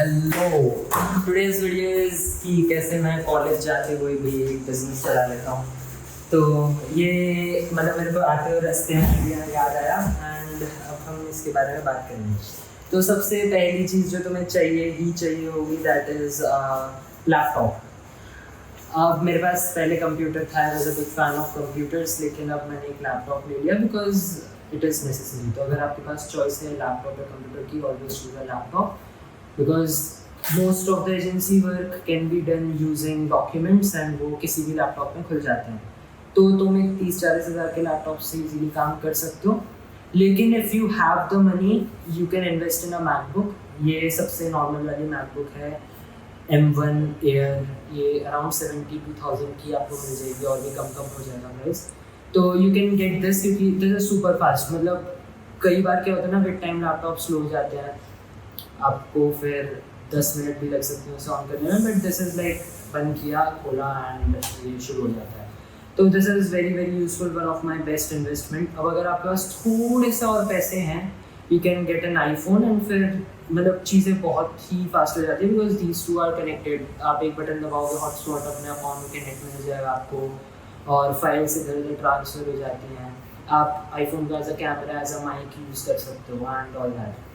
Hello. Today's video is कि कैसे मैं कॉलेज जाते हुए भी एक बिजनेस चला लेता हूँ। तो ये मतलब मेरे को आते हुए रास्ते में आइडिया याद आया एंड अब हम इसके बारे में बात करेंगे। तो सबसे पहली चीज़ जो तुम्हें चाहिए ही चाहिए होगी दैट इज़ लैपटॉप। अब मेरे पास पहले कंप्यूटर था, I was a big fan of computers, लेकिन अब मैंने एक लैपटॉप ले लिया बिकॉज इट इज़ नेसेसरी। तो अगर आपके पास चॉइस है लैपटॉप या कंप्यूटर की, always choose a laptop because most of the agency work can be done using documents and वो किसी भी लैपटॉप में खुल जाते हैं। तो तुम एक 30-40 हज़ार के लैपटॉप से इजीली काम कर सकते हो। लेकिन if you have the money you can invest in a MacBook. ये सबसे नॉर्मल वाली मैकबुक है M1 एयर। ये अराउंड 72,000 की आपको मिल जाएगी और भी कम कम हो जाएगा प्राइस। तो यू कैन गेट दिस क्योंकि दिस इज सुपर फास्ट। मतलब कई बार क्या होता है ना, विद टाइम लैपटॉप स्लो हो जाते हैं, आपको फिर 10 मिनट भी लग सकते हैं उसे ऑन करने में, बट दिस इज़ लाइक बंद किया खोला एंड ये शुरू हो जाता है। तो this is very very useful, one of my best investment. अब अगर आपके पास थोड़े से और पैसे हैं you can get an iPhone and फिर मतलब चीज़ें बहुत ही फास्ट हो जाती है because these two are connected. आप एक बटन दबाओगे, हॉटस्पॉट अपने अकाउंट के नेट में मिल जाएगा आपको और फाइल्स इधर उधर ट्रांसफर हो जाती हैं। आप आईफोन का as a camera as a mike use कर सकते हो एंड ऑल दैट।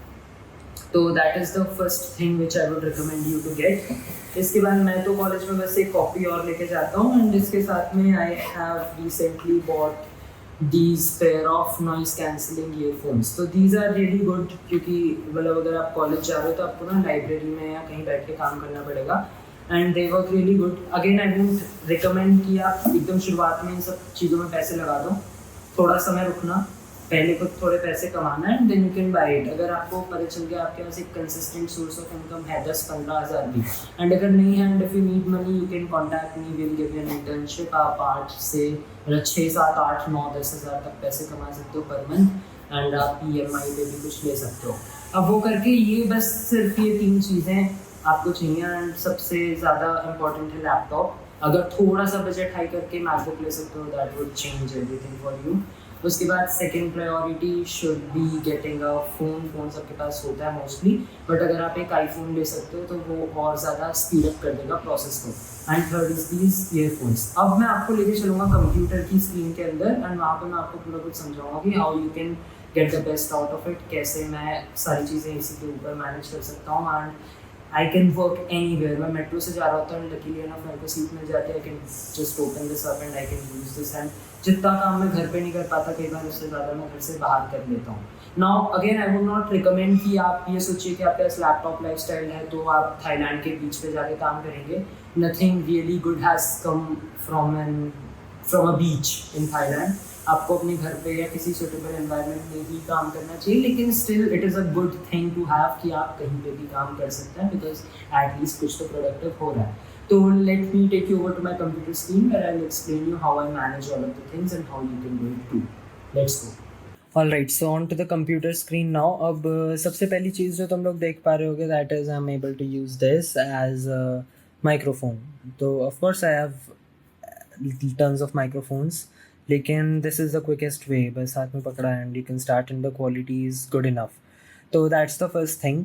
तो that is the first thing which I would recommend you to get. इसके बाद मैं तो कॉलेज में बस एक कॉपी और लेके जाता हूँ एंड इसके साथ में I have recently bot these pair of noise cancelling earphones. तो दीज आर रियली गुड क्योंकि मतलब अगर आप कॉलेज जा रहे हो तो आपको ना लाइब्रेरी में या कहीं बैठ के काम करना पड़ेगा and they work really good. Again I would recommend कि आप एकदम शुरुआत में इन सब चीज़ों में पैसे लगा दो, थोड़ा समय रुकना, पहले को थोड़े पैसे कमाना and then you can buy it. अगर आपको पता चल गया आपके पास एक कंसिस्टेंट सोर्स ऑफ इनकम है 10-15 हज़ार भी, एंड अगर नहीं है and if you need money you can contact me, will give you an internship. आप 8 से मतलब 6, 7, 8, 9, 10 हज़ार तक पैसे कमा सकते हो पर मंथ एंड आप EMI पे भी कुछ ले सकते हो। अब वो करके ये बस सिर्फ ये 3 चीज़ें आपको चाहिए एंड सबसे ज़्यादा इम्पॉर्टेंट है लैपटॉप। अगर थोड़ा सा बजट हाई करके मैकबुक ले सकते हो that would change everything for you. उसके बाद second priority should be getting a phone. Phone सबके पास होता है मोस्टली, बट अगर आप एक आईफोन ले सकते हो तो वो और ज़्यादा स्पीड अप कर देगा प्रोसेस को। And third is these earphones. अब मैं आपको लेके चलूँगा कंप्यूटर की स्क्रीन के अंदर एंड वहाँ पर मैं आपको पूरा कुछ समझाऊंगा कि how you can get the best out of it, कैसे मैं सारी चीज़ें इसी के ऊपर मैनेज कर सकता हूँ and I can work anywhere. मैं मेट्रो से जा रहा होता हूँ, लकीली एनफ मेरे को सीट मिल जाती है, I can just open this up and I can use this and जितना काम मैं घर पे नहीं कर पाता कई बार उससे ज़्यादा मैं घर से बाहर कर लेता हूँ। Now again I would not recommend कि आप ये सोचिए कि आपके पास लैपटॉप लाइफस्टाइल है तो आप थाईलैंड के बीच पे जाके काम करेंगे। Nothing really good has come from a beach in Thailand. आपको अपने घर पे या किसी सुटेबल एनवायरनमेंट में ही काम करना चाहिए, लेकिन still it is a good thing to have कि आप कहीं पे भी काम कर सकते हैं बिकॉज एटलीस्ट कुछ तो प्रोडक्टिव हो रहा है। So let me take you over to my computer screen where I'll explain you how I manage all of the things and how you can do it too. Let's go. Alright, so on to the computer screen now. अब सबसे पहली चीज़ जो तुम लोग देख पा रहे होगे that is I'm able to use this as a microphone. तो of course I have tons of microphones, लेकिन this is the quickest way. बस हाथ में पकड़ा and you can start and the quality is good enough. तो that's the first thing.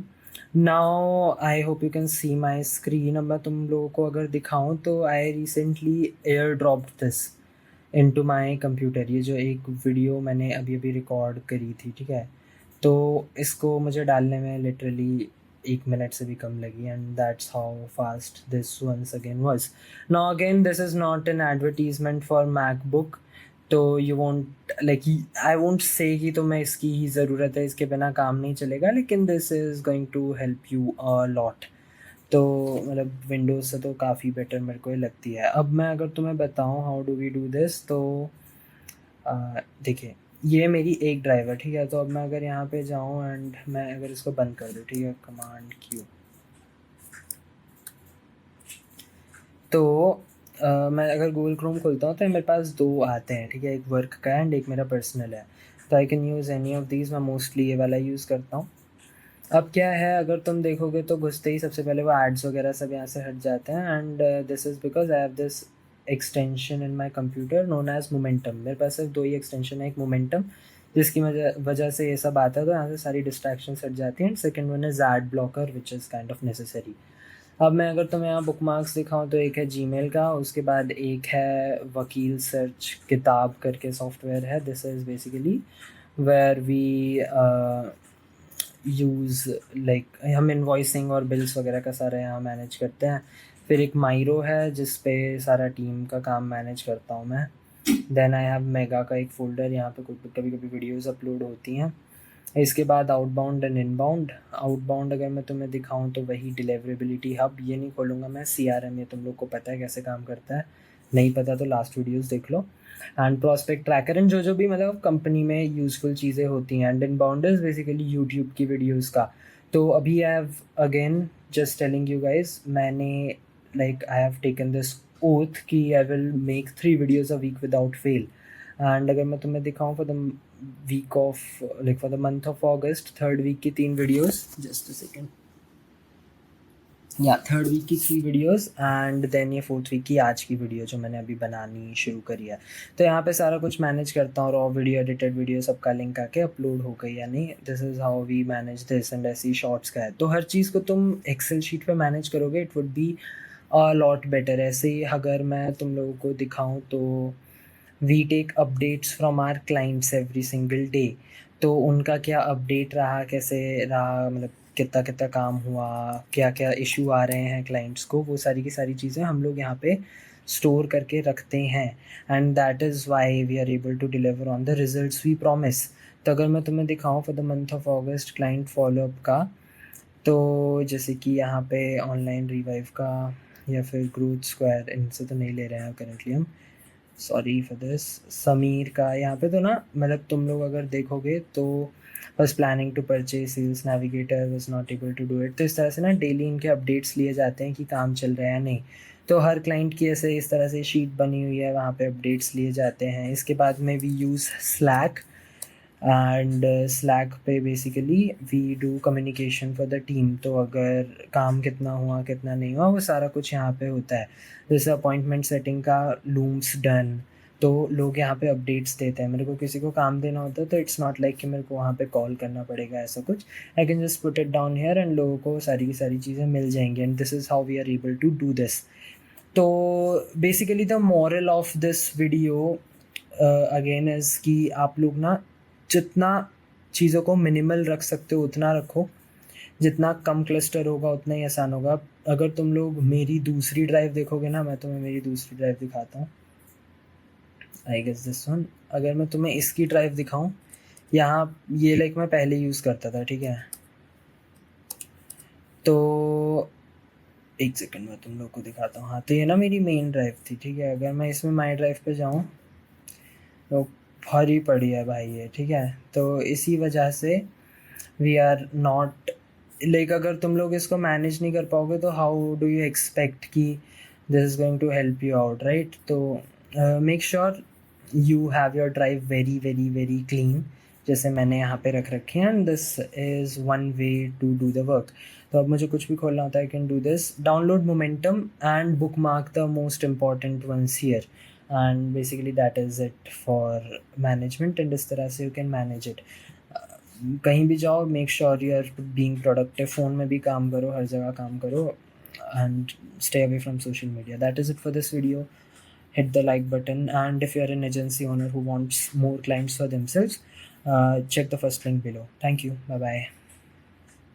Now I hope you can see my screen. अब मैं तुम लोगों को अगर दिखाऊं तो I recently airdropped this into my computer. ये जो एक वीडियो मैंने अभी अभी रिकॉर्ड करी थी, ठीक है, तो इसको मुझे डालने में लिटरली 1 मिनट से भी कम लगी and that's how fast this once again was. Now again this is not an advertisement for MacBook, तो you won't like I won't say कि तुम्हें इसकी ही ज़रूरत है, इसके बिना काम नहीं चलेगा, लेकिन this is going to help you a lot. तो मतलब विंडोज़ से तो काफ़ी बेटर मेरे को ये लगती है। अब मैं अगर तुम्हें बताऊँ how do we do this, तो देखिए ये मेरी एक ड्राइवर, ठीक है। तो अब मैं अगर यहाँ पे जाऊँ एंड मैं अगर इसको बंद कर दूँ, ठीक है, कमांड Q, तो मैं अगर गूगल क्रोम खोलता हूँ तो मेरे पास दो आते हैं, ठीक है, एक वर्क का एंड एक मेरा पर्सनल है। तो I can use any of these. मैं मोस्टली ये वाला यूज़ करता हूँ। अब क्या है, अगर तुम देखोगे तो घुसते ही सबसे पहले वो एड्स वगैरह सब यहाँ से हट जाते हैं and this is because I have this extension in my computer known as momentum. मेरे पास सिर्फ दो ही एक्सटेंशन है, एक मोमेंटम, जिसकी वजह वजह से ये सब आता है, तो यहाँ से सारी डिस्ट्रैक्शंस हट जाती हैं। And second one is ad blocker which is kind of necessary. अब मैं अगर तुम्हें यहाँ बुक मार्क्स दिखाऊँ तो एक है जीमेल का, उसके बाद एक है वकील सर्च किताब करके सॉफ्टवेयर है। This is basically where we use like हम इनवॉइसिंग और बिल्स वगैरह का सारा यहाँ मैनेज करते हैं। फिर एक माइरो है जिस पे सारा टीम का काम मैनेज करता हूँ मैं। देन आई हैव मेगा का एक फ़ोल्डर, यहाँ पे कभी कभी वीडियोस अपलोड होती हैं। इसके बाद आउटबाउंड एंड इनबाउंड। आउटबाउंड अगर मैं तुम्हें दिखाऊं तो वही डिलीवरेबिलिटी हब, ये नहीं खोलूँगा मैं, CRM, ये तुम लोग को पता है कैसे काम करता है, नहीं पता तो लास्ट वीडियोस देख लो। एंड प्रोस्पेक्ट ट्रैकर एंड जो भी मतलब कंपनी में यूज़फुल चीज़ें होती हैं। And inbound is basically YouTube की वीडियोज़ का। तो अभी I have again just telling you guys, मैंने like I have taken this oath कि I will make 3 videos a week without fail. And अगर मैं तुम्हें दिखाऊं for the week of like for the month of August, third week की 3 videos, just a second, या third week की 3 videos and then ये fourth week की आज की वीडियो जो मैंने अभी बनानी शुरू करी है। तो यहाँ पे सारा कुछ मैनेज करता हूँ, रॉ वीडियो, एडिटेड वीडियो, सबका लिंक आके अपलोड हो गई या नहीं। This is how we manage this. And ऐसी शॉर्ट्स का है, तो हर चीज़ को तुम एक्सेल शीट पे मैनेज करोगे, it would be a lot better. ऐसे ही अगर मैं तुम लोगों को दिखाऊँ तो we take updates from our clients every single day. तो उनका क्या अपडेट रहा, कैसे रहा, मतलब कितना कितना काम हुआ, क्या क्या इशू आ रहे हैं क्लाइंट्स को, वो सारी की सारी चीज़ें हम लोग यहाँ पे स्टोर करके रखते हैं। And that is why we are able to deliver on the results we promise. तो अगर मैं तुम्हें दिखाऊँ for the month of August client follow up का, तो जैसे कि यहाँ पे ऑनलाइन रिवाइव का या फिर ग्रोथ स्क्वायर, इनसे तो नहीं ले रहे हैं करेंटली हम, सॉरी फॉर दिस, समीर का। यहाँ पे तो ना मतलब तुम लोग अगर देखोगे तो बस planning to purchase Sales Navigator was not able to do it. तो इस तरह से ना डेली इनके अपडेट्स लिए जाते हैं कि काम चल रहा है या नहीं। तो हर क्लाइंट की ऐसे इस तरह से शीट बनी हुई है, वहाँ पे अपडेट्स लिए जाते हैं। इसके बाद में we use Slack, and Slack पे basically we do communication for the team. तो अगर काम कितना हुआ कितना नहीं हुआ वो सारा कुछ यहाँ पे होता है। जैसे अपॉइंटमेंट सेटिंग का लूम्स डन, तो लोग यहाँ पे अपडेट्स देते हैं। मेरे को किसी को काम देना होता है तो इट्स नॉट लाइक कि मेरे को वहाँ पे कॉल करना पड़ेगा ऐसा कुछ। I can just put it down here and लोगों को सारी की सारी चीज़ें मिल जाएंगी। And this is how we are able to do this. तो basically the moral of this video again is कि आप लोग ना जितना चीज़ों को मिनिमल रख सकते हो उतना रखो, जितना कम क्लस्टर होगा उतना ही आसान होगा। अगर तुम लोग मेरी दूसरी ड्राइव देखोगे ना, मैं तुम्हें मेरी दूसरी ड्राइव दिखाता हूँ, आई गेस दिस वन। अगर मैं तुम्हें इसकी ड्राइव दिखाऊँ, यहाँ ये लाइक मैं पहले यूज़ करता था, ठीक है। तो एक सेकंड में तुम लोग को दिखाता हूँ। हाँ, तो ये ना मेरी मेन ड्राइव थी, ठीक है। अगर मैं इसमें माई ड्राइव पे जाऊँ तो भरी पड़ी है भाई ये, ठीक है। तो इसी वजह से वी आर नॉट लाइक, अगर तुम लोग इसको मैनेज नहीं कर पाओगे तो हाउ डू यू एक्सपेक्ट कि this is going to help you out, right. तो make sure you have your drive very very very clean, जैसे मैंने यहाँ पे रख रखे हैं। And this is one way to do the work. तो अब मुझे कुछ भी खोलना होता है, I can do this, download momentum and bookmark the most important ones here. And basically that is it for management. And इस तरह से यू कैन मैनेज इट। कहीं भी जाओ, make sure you are being productive. Phone में भी काम करो, हर जगह काम करो, and stay away from social media. That is it for this video. Hit the like button, and if you are an agency owner who wants more clients for themselves, check the first link below. Thank you. Bye bye.